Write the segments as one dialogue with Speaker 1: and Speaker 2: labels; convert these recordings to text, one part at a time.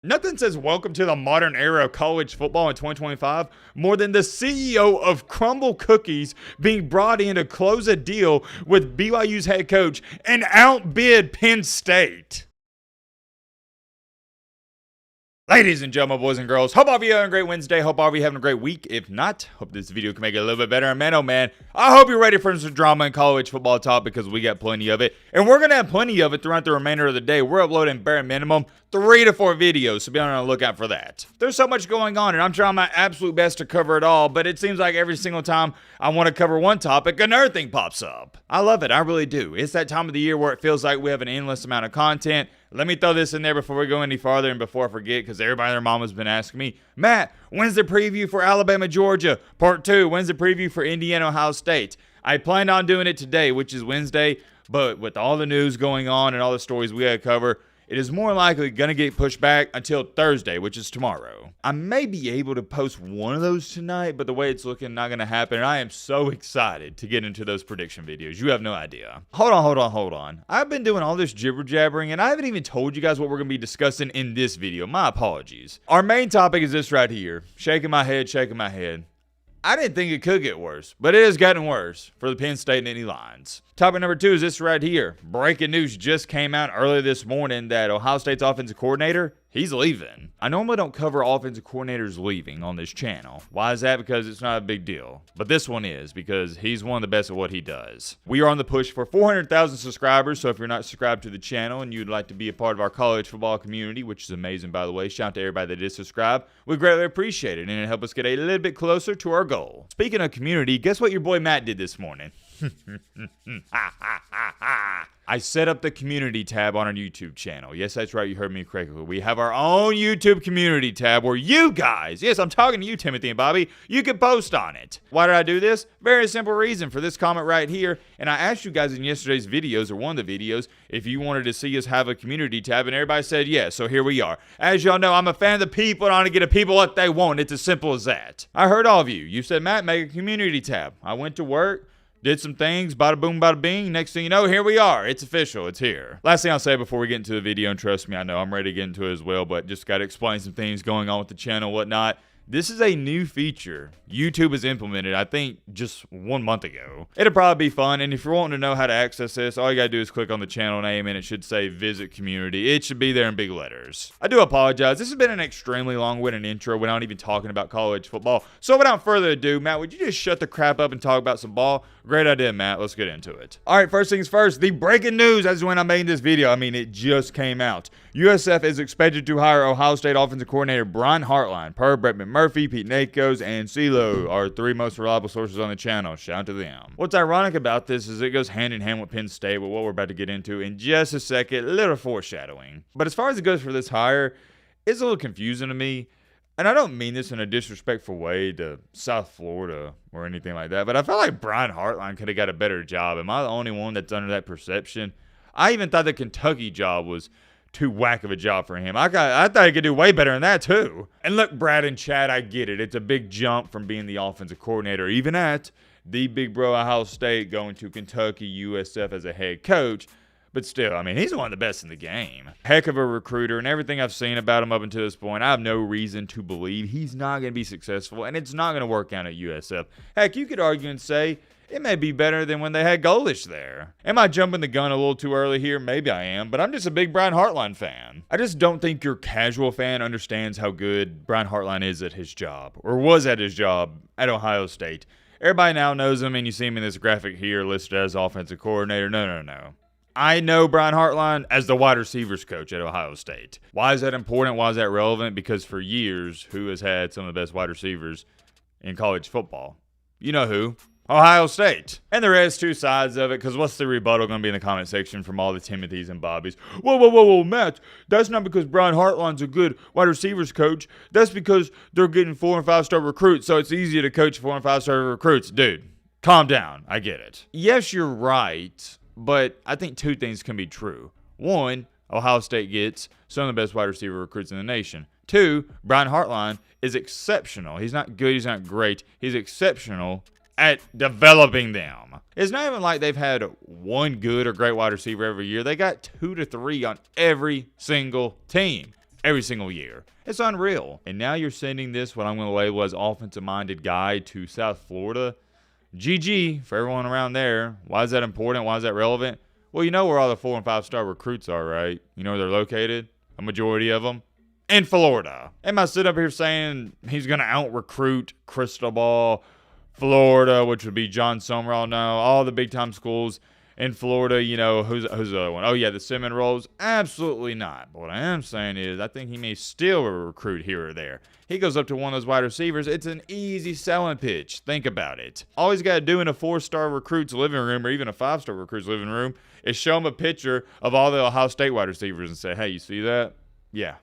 Speaker 1: Nothing says welcome to the modern era of college football in 2025 more than the CEO of Crumbl Cookies being brought in to close a deal with BYU's head coach and outbid Penn State. Ladies and gentlemen, boys and girls, hope all of you having a great Wednesday. Hope all of you having a great week. If not, hope this video can make it a little bit better. And man, oh man, I hope you're ready for some drama in college football talk because we got plenty of it. And we're going to have plenty of it throughout the remainder of the day. We're uploading bare minimum 3 to 4 videos, so be on the lookout for that. There's so much going on, and I'm trying my absolute best to cover it all, but it seems like every single time I want to cover one topic, another thing pops up. I love it. I really do. It's that time of the year where it feels like we have an endless amount of content. Let me throw this in there before we go any farther and before I forget, because everybody and their mom has been asking me, Matt, when's the preview for Alabama, Georgia? Part 2, when's the preview for Indiana, Ohio State? I planned on doing it today, which is Wednesday, but with all the news going on and all the stories we had to cover, it is more likely going to get pushed back until Thursday, which is tomorrow. I may be able to post one of those tonight, but the way it's looking, not going to happen. And I am so excited to get into those prediction videos. You have no idea. Hold on. I've been doing all this jibber jabbering, and I haven't even told you guys what we're going to be discussing in this video. My apologies. Our main topic is this right here. Shaking my head. I didn't think it could get worse, but it has gotten worse for the Penn State Nittany Lions. Topic number 2 is this right here. Breaking news just came out earlier this morning that Ohio State's offensive coordinator, he's leaving. I normally don't cover offensive coordinators leaving on this channel. Why is that? Because it's not a big deal. But this one is, because he's one of the best at what he does. We are on the push for 400,000 subscribers, so if you're not subscribed to the channel and you'd like to be a part of our college football community, which is amazing by the way, shout out to everybody that did subscribe, we greatly appreciate it, and it'll help us get a little bit closer to our goal. Speaking of community, guess what your boy Matt did this morning? I set up the community tab on our YouTube channel. Yes, that's right. You heard me correctly. We have our own YouTube community tab where you guys, yes, I'm talking to you, Timothy and Bobby, you can post on it. Why did I do this? Very simple reason for this comment right here. And I asked you guys in yesterday's videos, or one of the videos, if you wanted to see us have a community tab, and everybody said yes. So here we are. As y'all know, I'm a fan of the people, and I want to get the people what they want. It's as simple as that. I heard all of you. You said, Matt, make a community tab. I went to work. Did some things, bada boom, bada bing. Next thing you know, here we are. It's official. It's here. Last thing I'll say before we get into the video, and trust me, I know I'm ready to get into it as well, but just got to explain some things going on with the channel, whatnot. This is a new feature YouTube has implemented, I think, just 1 month ago. It'll probably be fun, and if you're wanting to know how to access this, all you gotta do is click on the channel name, and it should say Visit Community. It should be there in big letters. I do apologize. This has been an extremely long-winded intro without even talking about college football. So without further ado, Matt, would you just shut the crap up and talk about some ball? Great idea, Matt. Let's get into it. All right, first things first, the breaking news as when I made this video. I mean, it just came out. USF is expected to hire Ohio State offensive coordinator Brian Hartline. Per Brett McMurphy, Pete Nakos, and CeeLo are 3 most reliable sources on the channel. Shout out to them. What's ironic about this is it goes hand in hand with Penn State, with what we're about to get into in just a second. A little foreshadowing. But as far as it goes for this hire, it's a little confusing to me. And I don't mean this in a disrespectful way to South Florida or anything like that, but I felt like Brian Hartline could have got a better job. Am I the only one that's under that perception? I even thought the Kentucky job was too whack of a job for him. I thought he could do way better than that too. And look, Brad and Chad, I get it. It's a big jump from being the offensive coordinator, even at the big bro Ohio State, going to Kentucky USF as a head coach. But still, I mean, he's one of the best in the game. Heck of a recruiter, and everything I've seen about him up until this point, I have no reason to believe he's not going to be successful, and it's not going to work out at USF. Heck, you could argue and say it may be better than when they had Golish there. Am I jumping the gun a little too early here? Maybe I am, but I'm just a big Brian Hartline fan. I just don't think your casual fan understands how good Brian Hartline is at his job, or was at his job at Ohio State. Everybody now knows him, and you see him in this graphic here listed as offensive coordinator. No. I know Brian Hartline as the wide receivers coach at Ohio State. Why is that important? Why is that relevant? Because for years, who has had some of the best wide receivers in college football? You know who? Ohio State. And there is 2 sides of it, because what's the rebuttal going to be in the comment section from all the Timothys and Bobbies? Whoa, Matt, that's not because Brian Hartline's a good wide receivers coach. That's because they're getting 4- and 5-star recruits, so it's easier to coach 4- and 5-star recruits. Dude, calm down. I get it. Yes, you're right. But I think 2 things can be true. 1, Ohio State gets some of the best wide receiver recruits in the nation. 2, Brian Hartline is exceptional. He's not good, he's not great. He's exceptional at developing them. It's not even like they've had 1 good or great wide receiver every year. They got 2 to 3 on every single team. every single year. It's unreal. And now you're sending this, what I'm going to label as offensive-minded guy, to South Florida. GG for everyone around there. Why is that important? Why is that relevant? Well, you know where all the 4- and 5-star recruits are, right? You know where they're located? A majority of them in Florida. Am I sitting up here saying he's going to out-recruit Cristobal, Florida, which would be John Summerall? No, all the big-time schools in Florida, you know, who's the other one? Oh, yeah, the Seminoles? Absolutely not. But what I am saying is I think he may still recruit here or there. He goes up to one of those wide receivers. It's an easy selling pitch. Think about it. All he's got to do in a 4-star recruit's living room or even a 5-star recruit's living room is show him a picture of all the Ohio State wide receivers and say, hey, you see that? Yeah.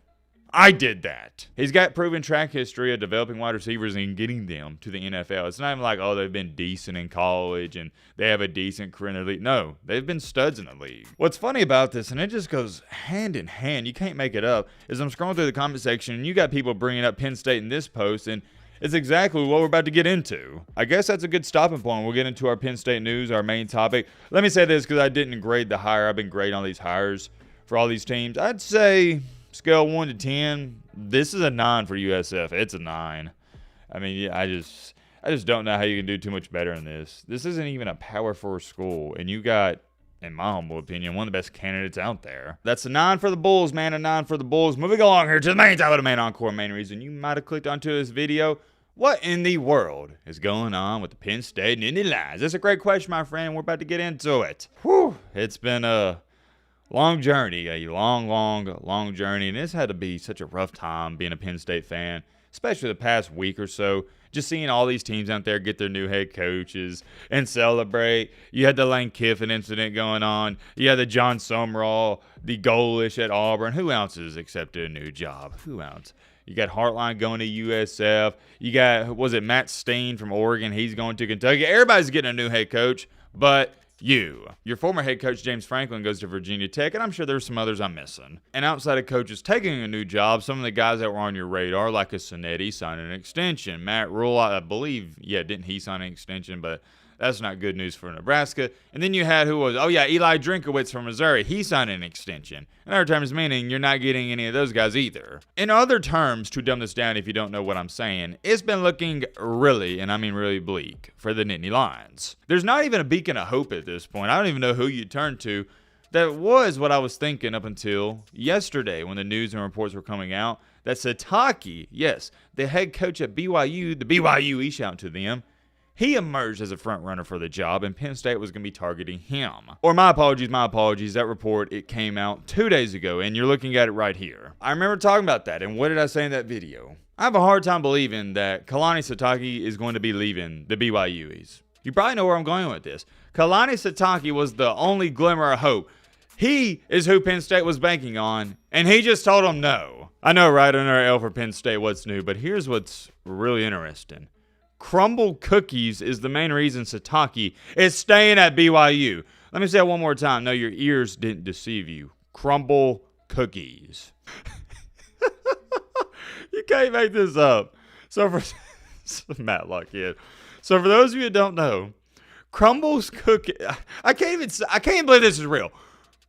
Speaker 1: I did that. He's got proven track history of developing wide receivers and getting them to the NFL. It's not even like, oh, they've been decent in college and they have a decent career in the league. No, they've been studs in the league. What's funny about this, and it just goes hand in hand, you can't make it up, is I'm scrolling through the comment section and you got people bringing up Penn State in this post, and it's exactly what we're about to get into. I guess that's a good stopping point. We'll get into our Penn State news, our main topic. Let me say this because I didn't grade the hire. I've been grading all these hires for all these teams. I'd say scale 1 to 10, this is a 9 for USF. It's a 9. I mean, yeah, I just don't know how you can do too much better in this. This isn't even a Power 4 school, and you got, in my humble opinion, one of the best candidates out there. That's a 9 for the Bulls, man, a 9 for the Bulls. Moving along here to the main topic of the main encore, main reason you might have clicked onto this video. What in the world is going on with the Penn State and Nittany Lions? That's a great question, my friend. We're about to get into it. Whew, it's been a long journey, a long journey, and this had to be such a rough time being a Penn State fan, especially the past week or so. Just seeing all these teams out there get their new head coaches and celebrate. You had the Lane Kiffin incident going on. You had the John Summerall, the goalish at Auburn. Who else has accepted a new job? Who else? You got Hartline going to USF. You got, was it Matt Steen from Oregon? He's going to Kentucky. Everybody's getting a new head coach, but your former head coach, James Franklin, goes to Virginia Tech, and I'm sure there's some others I'm missing. And outside of coaches taking a new job, some of the guys that were on your radar, like a Sonetti, signed an extension. Matt Rule, I believe, didn't he sign an extension? But that's not good news for Nebraska. And then you had, Eli Drinkowitz from Missouri. He signed an extension. In other terms, meaning you're not getting any of those guys either. In other terms, to dumb this down if you don't know what I'm saying, it's been looking really, and I mean really bleak, for the Nittany Lions. There's not even a beacon of hope at this point. I don't even know who you turn to. That was what I was thinking up until yesterday when the news and reports were coming out that Sataki, yes, the head coach at BYU, the BYU shout to them, he emerged as a front runner for the job, and Penn State was going to be targeting him. Or my apologies, that report, it came out 2 days ago, and you're looking at it right here. I remember talking about that, and what did I say in that video? I have a hard time believing that Kalani Sitake is going to be leaving the BYUs. You probably know where I'm going with this. Kalani Sitake was the only glimmer of hope. He is who Penn State was banking on, and he just told them no. I know, right, under L for Penn State, what's new, but here's what's really interesting. Crumbl Cookies is the main reason Sataki is staying at BYU. Let me say it one more time. No, your ears didn't deceive you. Crumbl Cookies. You can't make this up. So for Matlock kid. So for those of you who don't know, Crumbl Cookie. I can't believe this is real.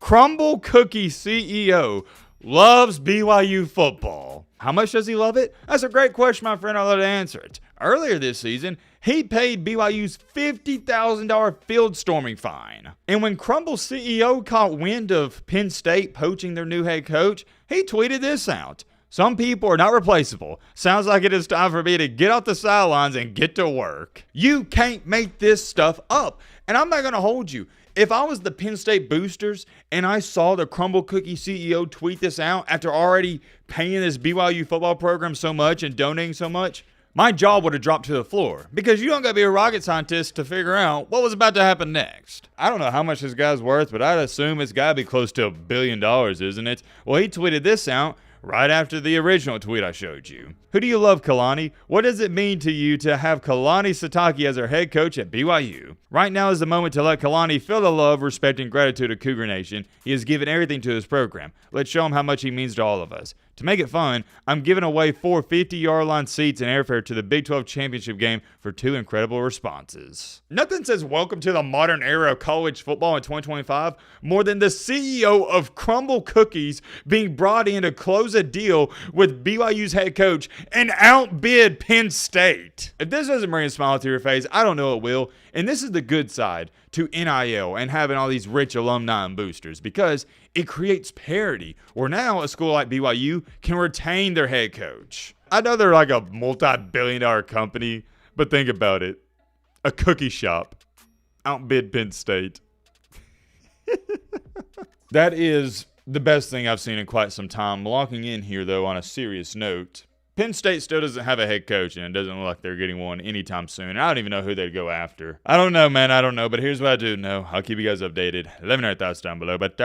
Speaker 1: Crumbl Cookie CEO loves BYU football. How much does he love it? That's a great question, my friend. I'll let to answer it. Earlier this season, he paid BYU's $50,000 field storming fine. And when Crumbl's CEO caught wind of Penn State poaching their new head coach, he tweeted this out. Some people are not replaceable. Sounds like it is time for me to get off the sidelines and get to work. You can't make this stuff up. And I'm not going to hold you. If I was the Penn State boosters and I saw the Crumbl Cookie CEO tweet this out after already paying this BYU football program so much and donating so much, my jaw would have dropped to the floor because you don't got to be a rocket scientist to figure out what was about to happen next. I don't know how much this guy's worth, but I'd assume it's got to be close to $1 billion, isn't it? Well, he tweeted this out right after the original tweet I showed you. Who do you love, Kalani? What does it mean to you to have Kalani Sitake as our head coach at BYU? Right now is the moment to let Kalani feel the love, respect, and gratitude of Cougar Nation. He has given everything to his program. Let's show him how much he means to all of us. To make it fun, I'm giving away 4 50-yard line seats and airfare to the Big 12 championship game for 2 incredible responses. Nothing says welcome to the modern era of college football in 2025 more than the CEO of Crumbl Cookies being brought in to close a deal with BYU's head coach and outbid Penn State. If this doesn't bring a smile to your face, I don't know it will. And this is the good side to NIL and having all these rich alumni and boosters, because it creates parity where now a school like BYU can retain their head coach. I know they're like a multi-billion-dollar company, but think about it. A cookie shop outbid Penn State. That is the best thing I've seen in quite some time. Locking in here, though, on a serious note, Penn State still doesn't have a head coach, and it doesn't look like they're getting one anytime soon. And I don't even know who they'd go after. I don't know, man. I don't know. But here's what I do know. I'll keep you guys updated. Let me know your thoughts down below. But